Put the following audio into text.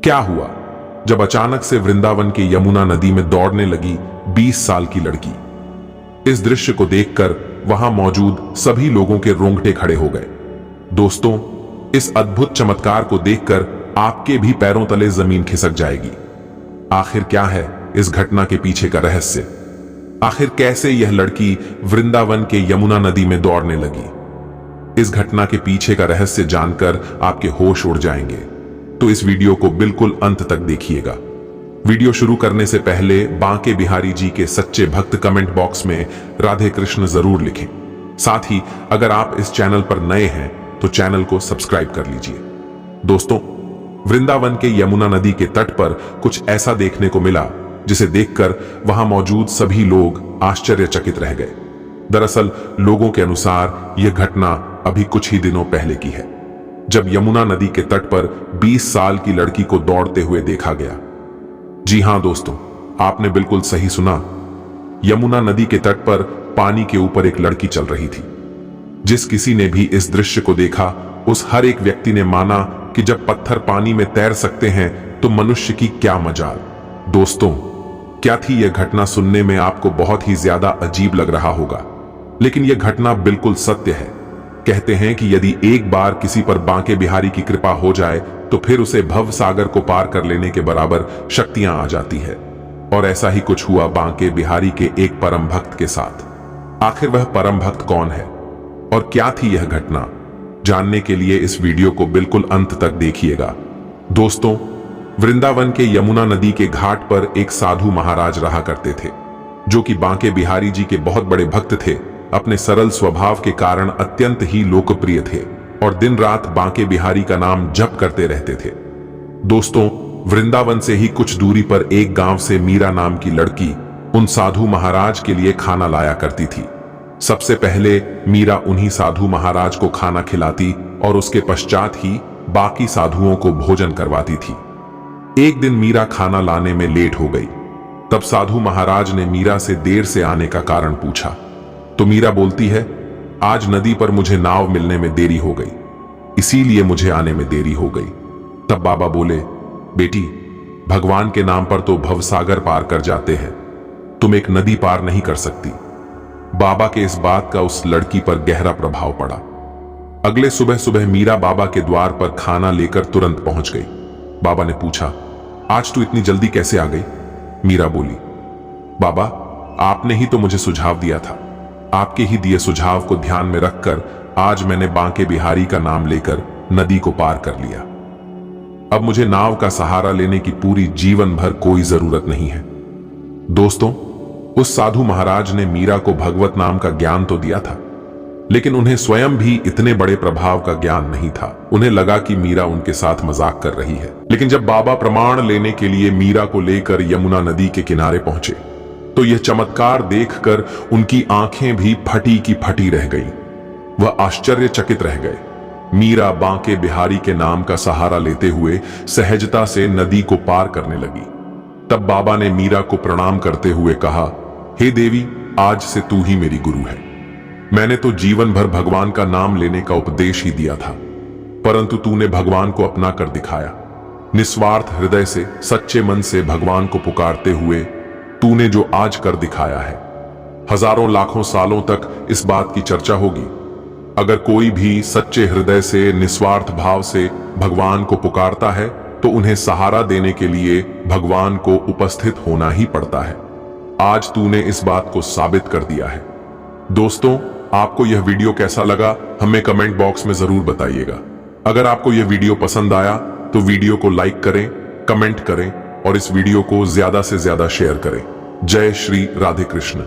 क्या हुआ जब अचानक से वृंदावन के यमुना नदी में दौड़ने लगी 20 साल की लड़की। इस दृश्य को देखकर वहां मौजूद सभी लोगों के रोंगटे खड़े हो गए। दोस्तों, इस अद्भुत चमत्कार को देखकर आपके भी पैरों तले जमीन खिसक जाएगी। आखिर क्या है इस घटना के पीछे का रहस्य? आखिर कैसे यह लड़की वृंदावन के यमुना नदी में दौड़ने लगी? इस घटना के पीछे का रहस्य जानकर आपके होश उड़ जाएंगे, तो इस वीडियो को बिल्कुल अंत तक देखिएगा। वीडियो शुरू करने से पहले बांके बिहारी जी के सच्चे भक्त कमेंट बॉक्स में राधे कृष्ण जरूर लिखें। साथ ही अगर आप इस चैनल पर नए हैं तो चैनल को सब्सक्राइब कर लीजिए। दोस्तों, वृंदावन के यमुना नदी के तट पर कुछ ऐसा देखने को मिला जिसे देखकर वहां मौजूद सभी लोग आश्चर्यचकित रह गए। दरअसल लोगों के अनुसार यह घटना अभी कुछ ही दिनों पहले की है, जब यमुना नदी के तट पर 20 साल की लड़की को दौड़ते हुए देखा गया। जी हां दोस्तों, आपने बिल्कुल सही सुना। यमुना नदी के तट पर पानी के ऊपर एक लड़की चल रही थी। जिस किसी ने भी इस दृश्य को देखा, उस हर एक व्यक्ति ने माना कि जब पत्थर पानी में तैर सकते हैं तो मनुष्य की क्या मजाल। दोस्तों, क्या थी यह घटना सुनने में आपको बहुत ही ज्यादा अजीब लग रहा होगा, लेकिन यह घटना बिल्कुल सत्य है। कहते हैं कि यदि एक बार किसी पर बांके बिहारी की कृपा हो जाए तो फिर उसे भव सागर को पार कर लेने के बराबर शक्तियां आ जाती है। और ऐसा ही कुछ हुआ बांके बिहारी के एक परम भक्त के साथ। आखिर वह परम भक्त कौन है और क्या थी यह घटना? जानने के लिए इस वीडियो को बिल्कुल अंत तक देखिएगा। दोस्तों, वृंदावन के यमुना नदी के घाट पर एक साधु महाराज रहा करते थे, जो कि बांके बिहारी जी के बहुत बड़े भक्त थे। अपने सरल स्वभाव के कारण अत्यंत ही लोकप्रिय थे और दिन रात बांके बिहारी का नाम जप करते रहते थे। दोस्तों, वृंदावन से ही कुछ दूरी पर एक गांव से मीरा नाम की लड़की उन साधु महाराज के लिए खाना लाया करती थी। सबसे पहले मीरा उन्हीं साधु महाराज को खाना खिलाती और उसके पश्चात ही बाकी साधुओं को भोजन करवाती थी। एक दिन मीरा खाना लाने में लेट हो गई। तब साधु महाराज ने मीरा से देर से आने का कारण पूछा, तो मीरा बोलती है, आज नदी पर मुझे नाव मिलने में देरी हो गई, इसीलिए मुझे आने में देरी हो गई। तब बाबा बोले, बेटी, भगवान के नाम पर तो भवसागर पार कर जाते हैं, तुम एक नदी पार नहीं कर सकती। बाबा के इस बात का उस लड़की पर गहरा प्रभाव पड़ा। अगले सुबह सुबह मीरा बाबा के द्वार पर खाना लेकर तुरंत पहुंच गई। बाबा ने पूछा, आज तू इतनी जल्दी कैसे आ गई? मीरा बोली, बाबा, आपने ही तो मुझे सुझाव दिया था। आपके ही दिए सुझाव को ध्यान में रखकर आज मैंने बांके बिहारी का नाम लेकर नदी को पार कर लिया। अब मुझे नाव का सहारा लेने की पूरी जीवन भर कोई जरूरत नहीं है। दोस्तों, उस साधु महाराज ने मीरा को भगवत नाम का ज्ञान तो दिया था, लेकिन उन्हें स्वयं भी इतने बड़े प्रभाव का ज्ञान नहीं था। उन्हें लगा कि मीरा उनके साथ मजाक कर रही है। लेकिन जब बाबा प्रमाण लेने के लिए मीरा को लेकर यमुना नदी के किनारे पहुंचे तो यह चमत्कार देखकर उनकी आंखें भी फटी की फटी रह गईं। वह आश्चर्यचकित रह गए। मीरा बांके बिहारी के नाम का सहारा लेते हुए सहजता से नदी को पार करने लगी। तब बाबा ने मीरा को प्रणाम करते हुए कहा, हे देवी, आज से तू ही मेरी गुरु है। मैंने तो जीवन भर भगवान का नाम लेने का उपदेश ही दिया था, परंतु तूने भगवान को अपना कर दिखाया। निस्वार्थ हृदय से, सच्चे मन से भगवान को पुकारते हुए तूने जो आज कर दिखाया है, हजारों लाखों सालों तक इस बात की चर्चा होगी। अगर कोई भी सच्चे हृदय से, निस्वार्थ भाव से भगवान को पुकारता है तो उन्हें सहारा देने के लिए भगवान को उपस्थित होना ही पड़ता है। आज तूने इस बात को साबित कर दिया है। दोस्तों, आपको यह वीडियो कैसा लगा हमें कमेंट बॉक्स में जरूर बताइएगा। अगर आपको यह वीडियो पसंद आया तो वीडियो को लाइक करें, कमेंट करें और इस वीडियो को ज्यादा से ज्यादा शेयर करें। जय श्री राधे कृष्ण।